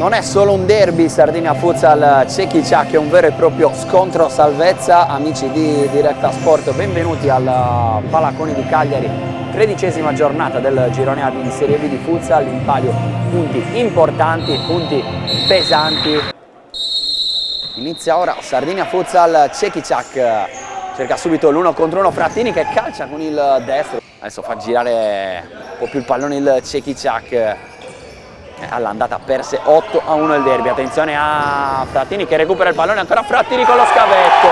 Non è solo un derby Sardinia Futsal Cecchi-Ciak, è un vero e proprio scontro salvezza. Amici di Diretta Sport, benvenuti al Palaconi di Cagliari, 13ª giornata del girone A di Serie B di Futsal, in palio punti importanti, punti pesanti. Inizia ora Sardinia Futsal Cecchi-Ciak, cerca subito l'1 contro 1 Frattini che calcia con il destro. Adesso fa girare un po' più il pallone il Cecchi-Ciak. All'andata perse 8-1 il derby. Attenzione a Frattini che recupera il pallone, ancora Frattini con lo scavetto.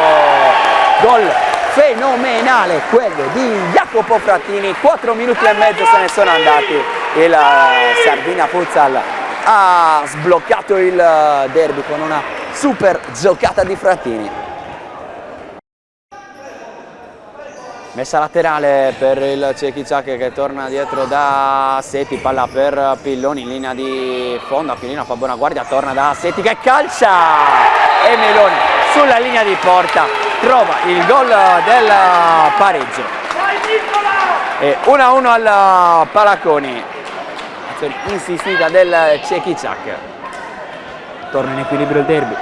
Gol fenomenale quello di Jacopo Frattini, 4 minuti e mezzo se ne sono andati. Il Sardinia Futsal ha sbloccato il derby con una super giocata di Frattini. Messa laterale per il Cecchi-Ciak che torna dietro da Setti, palla per Pilloni in linea di fondo, Aquilino fa buona guardia, torna da Setti che calcia e Meloni sulla linea di porta trova il gol del pareggio. E 1-1 al Palaconi, azione insistita del Cecchi-Ciak, torna in equilibrio il derby.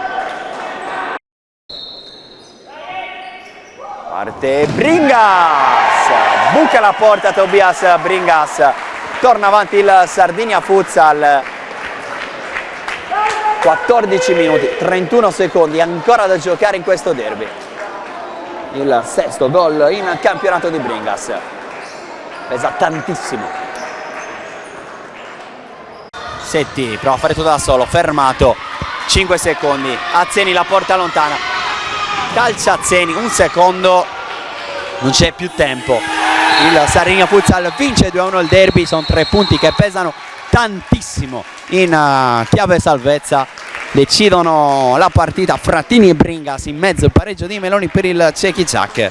Parte Bringas, buca la porta Tobias Bringas, torna avanti il Sardinia Futsal, 14 minuti, 31 secondi ancora da giocare in questo derby. Il sesto gol in campionato di Bringas, pesa tantissimo. Setti prova a fare tutto da solo, fermato, 5 secondi, Azzeni la porta lontana. Calcia Azzeni, un secondo, non c'è più tempo. Il Sardinia Futsal vince 2-1 il derby, sono 3 punti che pesano tantissimo in chiave salvezza. Decidono la partita Frattini e Bringas, in mezzo il pareggio di Meloni per il Cecchi-Ciak.